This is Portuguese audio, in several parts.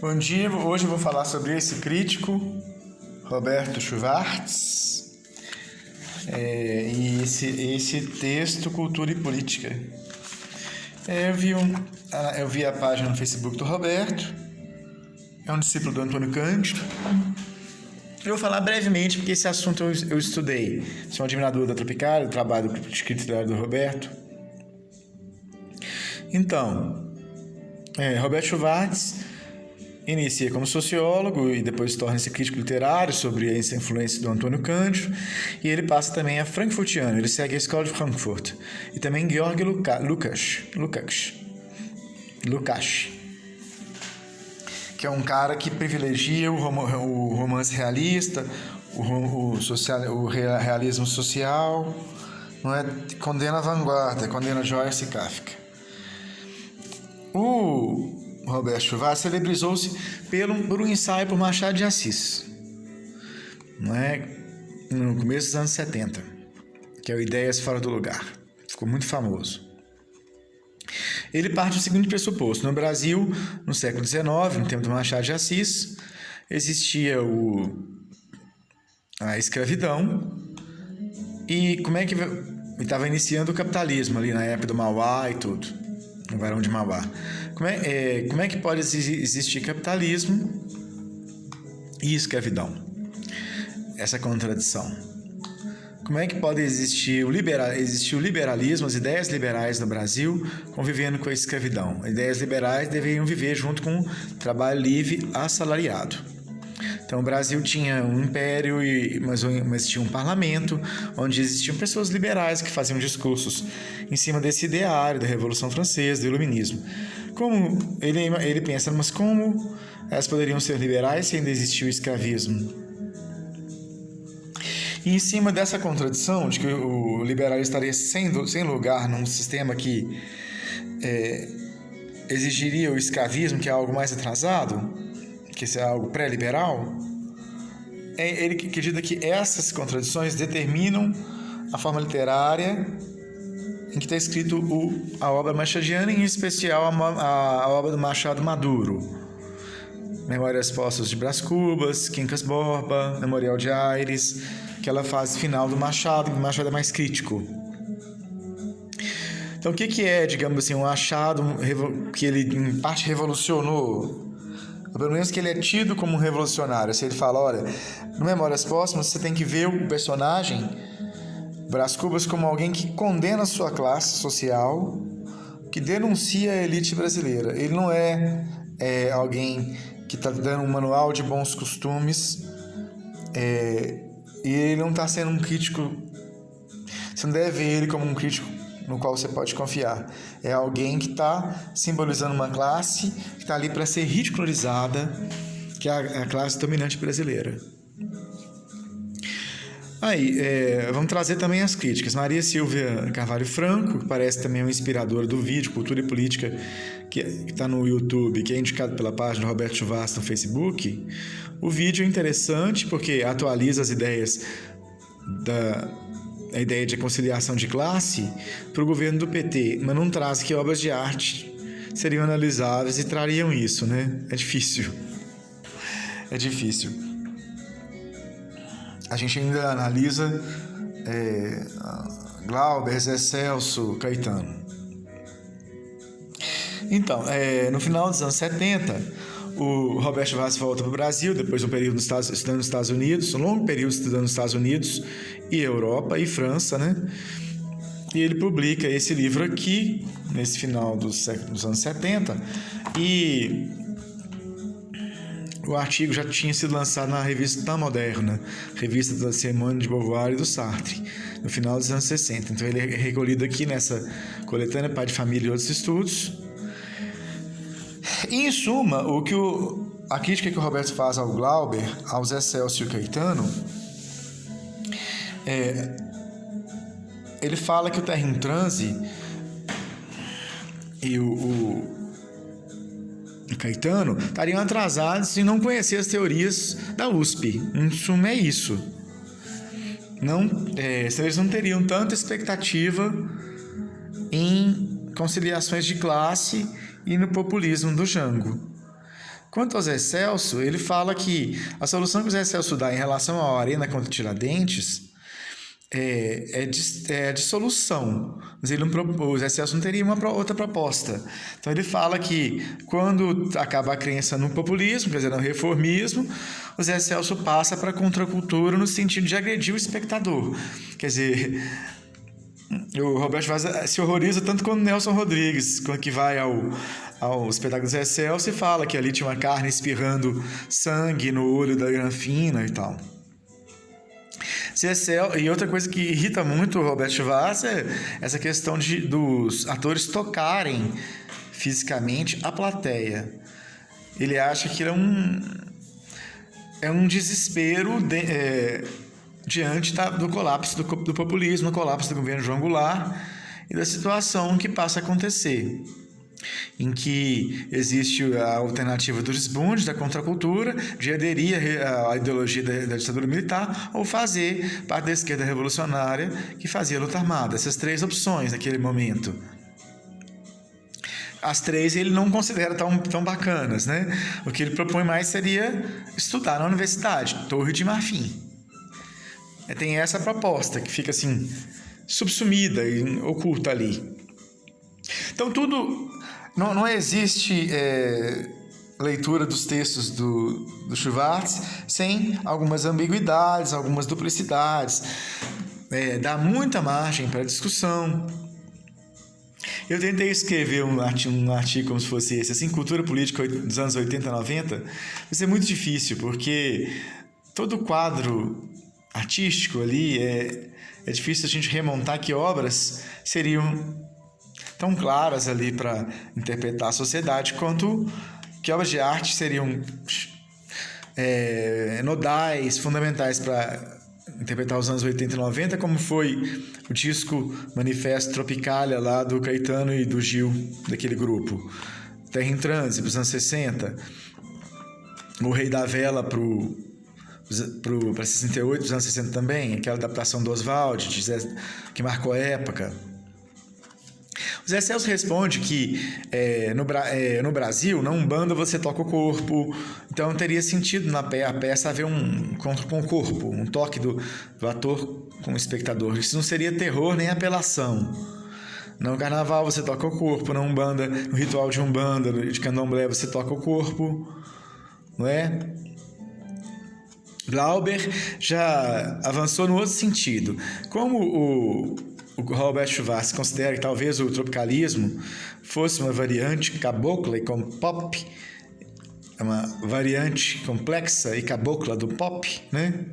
Bom dia, hoje eu vou falar sobre esse crítico, Roberto Schwartz, e esse texto, Cultura e Política. Eu vi a página no Facebook do Roberto, é um discípulo do Antônio Cândido. Eu vou falar brevemente, porque esse assunto eu estudei. Sou um admirador da Tropicália, do trabalho de crítica literária do Roberto. Então, Roberto Schwartz inicia como sociólogo e depois torna-se crítico literário sobre a influência do Antônio Cândido, e ele passa também a frankfurtiano, ele segue a escola de Frankfurt, e também Georg Lukács, que é um cara que privilegia o romance realista, o realismo social, não é? Condena a vanguarda, condena Joyce e Kafka. O Roberto Schwartz celebrizou-se por um ensaio por Machado de Assis, não é? No começo dos anos 70, que é o Ideias Fora do Lugar. Ficou muito famoso. Ele parte do seguinte pressuposto: no Brasil, no século XIX, no tempo do Machado de Assis, existia a escravidão, e como é que estava iniciando o capitalismo ali na época do Mauá e tudo, no Barão de Mauá. Como é que pode existir capitalismo e escravidão? Essa contradição. Como é que pode existir o liberalismo, as ideias liberais no Brasil convivendo com a escravidão? As ideias liberais deveriam viver junto com o trabalho livre assalariado. Então o Brasil tinha um império, mas tinha um parlamento, onde existiam pessoas liberais que faziam discursos em cima desse ideário da Revolução Francesa, do Iluminismo. Como ele pensa, mas como elas poderiam ser liberais se ainda existia o escravismo? E em cima dessa contradição de que o liberalismo estaria sem lugar num sistema que exigiria o escravismo, que é algo mais atrasado, que é algo pré-liberal, ele acredita que essas contradições determinam a forma literária em que está escrito a obra machadiana, em especial a obra do Machado Maduro. Memórias Póstumas de Brás Cubas, Quincas Borba, Memorial de Aires, aquela fase final do Machado, que o Machado é mais crítico. Então, o que é, digamos assim, um achado que ele, em parte, revolucionou? Ou pelo menos que ele é tido como um revolucionário. Se ele fala, olha, no Memórias Póstumas você tem que ver o personagem Brás Cubas como alguém que condena a sua classe social, que denuncia a elite brasileira. Ele não é alguém que está dando um manual de bons costumes, e ele não está sendo um crítico. Você não deve ver ele como um crítico no qual você pode confiar. É alguém que está simbolizando uma classe que está ali para ser ridicularizada, que é a classe dominante brasileira. Vamos trazer também as críticas. Maria Silvia Carvalho Franco, que parece também uma inspiradora do vídeo Cultura e Política, que está no YouTube, que é indicado pela página Roberto Schwartz no Facebook. O vídeo é interessante porque atualiza as ideias a ideia de conciliação de classe para o governo do PT, mas não traz que obras de arte seriam analisáveis e trariam isso, né? É difícil. A gente ainda analisa Glauber, Zé Celso, Caetano. Então, no final dos anos 70, o Roberto Schwartz volta para o Brasil, depois de um período estudando nos Estados Unidos, um longo período estudando nos Estados Unidos e Europa e França, né? E ele publica esse livro aqui, nesse final dos anos 70, e o artigo já tinha sido lançado na revista Da Moderna, revista da Simone de Beauvoir e do Sartre, no final dos anos 60. Então ele é recolhido aqui nessa coletânea Pai de Família e Outros Estudos. E, em suma, a crítica que o Roberto faz ao Glauber, ao Zé Celso e ao Caetano, ele fala que o Terra em Transe e o Caetano estariam atrasados se não conhecer as teorias da USP. Em suma, é isso. Eles não teriam tanta expectativa em conciliações de classe e no populismo do Jango. Quanto ao Zé Celso, ele fala que a solução que o Zé Celso dá em relação à Arena contra Tiradentes é de solução, mas o Zé Celso não teria uma outra proposta. Então ele fala que quando acaba a crença no populismo, quer dizer, no reformismo, o Zé Celso passa para a contracultura no sentido de agredir o espectador. Quer dizer, o Roberto Vaz se horroriza tanto quanto o Nelson Rodrigues, quando que vai ao espetáculo do Zé Celso e fala que ali tinha uma carne espirrando sangue no olho da Granfina e tal. E outra coisa que irrita muito o Roberto Vaz é essa questão dos atores tocarem fisicamente a plateia. Ele acha que é um desespero diante do colapso do populismo, do colapso do governo João Goulart e da situação que passa a acontecer, em que existe a alternativa do desbunde, da contracultura, de aderir à ideologia da ditadura militar ou fazer parte da esquerda revolucionária que fazia a luta armada. Essas três opções naquele momento. As três ele não considera tão bacanas, né? O que ele propõe mais seria estudar na universidade, Torre de Marfim. Tem essa proposta que fica assim, subsumida e oculta ali. Então tudo... Não existe leitura dos textos do Schwartz sem algumas ambiguidades, algumas duplicidades. Dá muita margem para discussão. Eu tentei escrever um artigo como se fosse esse, assim, cultura política dos anos 80 e 90, mas é muito difícil, porque todo quadro artístico ali é difícil a gente remontar que obras seriam tão claras ali para interpretar a sociedade, quanto que obras de arte seriam nodais, fundamentais para interpretar os anos 80 e 90, como foi o disco Manifesto Tropicália lá do Caetano e do Gil, daquele grupo. Terra em Transe, para os anos 60. O Rei da Vela para 68, para os anos 60 também, aquela adaptação do Oswald, que marcou a época. O Zé Celso responde que no Brasil, na Umbanda, você toca o corpo, então teria sentido a peça haver um encontro com o corpo, um toque do ator com o espectador. Isso não seria terror nem apelação. No carnaval você toca o corpo, na Umbanda, no ritual de Umbanda, de Candomblé, você toca o corpo, não é? Glauber já avançou no outro sentido. Como o Robert Schwartz considera que talvez o tropicalismo fosse uma variante cabocla e com pop, uma variante complexa e cabocla do pop, né?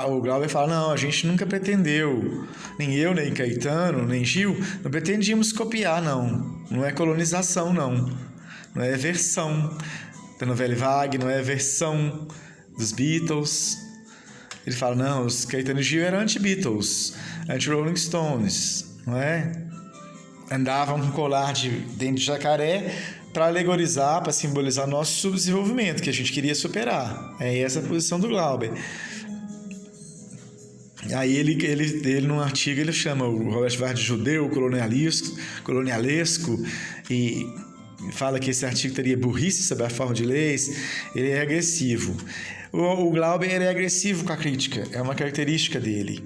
O Glauber fala, não, a gente nunca pretendeu, nem eu, nem Caetano, nem Gil, não pretendíamos copiar, não é colonização, não é versão da Nouvelle Vague, não é versão dos Beatles. Ele fala, não, os Caetano e Gil eram anti-Beatles, anti-Rolling Stones, não é? Andavam com colar de dente de jacaré para alegorizar, para simbolizar nosso subdesenvolvimento, que a gente queria superar. É essa a posição do Glauber. Aí ele num artigo, ele chama o Robert Schwartz de judeu colonialesco e fala que esse artigo teria burrice sobre a forma de leis. Ele é agressivo. O Glauber é agressivo com a crítica, é uma característica dele,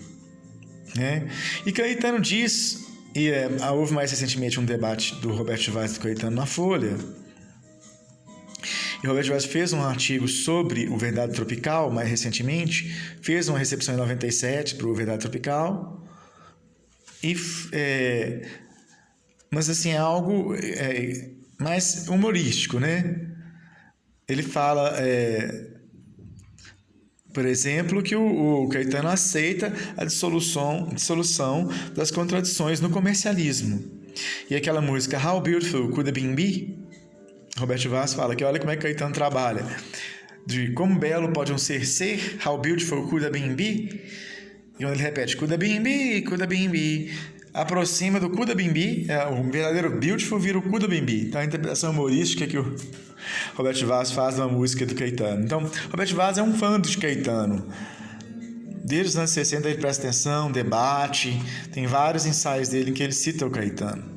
né? E Caetano diz, houve mais recentemente um debate do Roberto Vaz e do Caetano na Folha, e o Roberto Vaz fez um artigo sobre o Verdade Tropical, mais recentemente, fez uma recepção em 97 para o Verdade Tropical, mas assim, é algo mais humorístico, né? Ele fala... por exemplo, que o Caetano aceita a dissolução das contradições no comercialismo. E aquela música How Beautiful Could Have Been Be? Roberto Vaz fala que olha como é que Caetano trabalha. De como belo pode um ser, How Beautiful Could Have Been Be? E onde ele repete Could Have Been Be, Could Have Been Be. Aproxima do Could Have Been Be, o verdadeiro Beautiful vira o Could Have Been Be. Então a interpretação humorística que o Roberto Vaz faz uma música do Caetano. Então, Roberto Vaz é um fã de Caetano. Desde os anos 60 ele presta atenção, debate, tem vários ensaios dele em que ele cita o Caetano.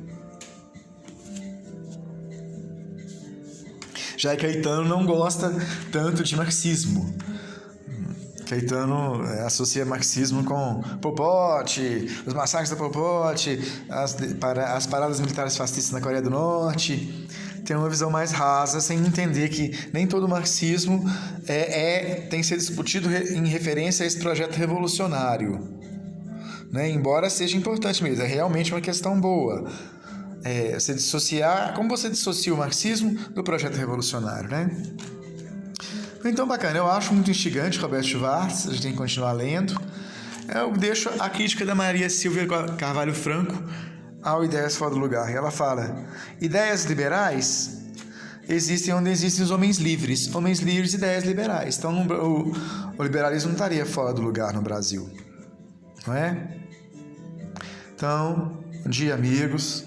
Já Caetano não gosta tanto de marxismo. Caetano associa marxismo com Pol Pot, os massacres da Pol Pot, as paradas militares fascistas na Coreia do Norte. Tem uma visão mais rasa, sem entender que nem todo marxismo tem que ser discutido em referência a esse projeto revolucionário. Né? Embora seja importante mesmo, é realmente uma questão boa. Você dissociar, como você dissocia o marxismo do projeto revolucionário, né? Então, bacana, eu acho muito instigante Roberto Schwartz, a gente tem que continuar lendo. Eu deixo a crítica da Maria Silvia Carvalho Franco ao Ideias Fora do Lugar. Ela fala: ideias liberais existem onde existem os homens livres, ideias liberais. Então, o liberalismo não estaria fora do lugar no Brasil, não é? Então, bom dia, amigos.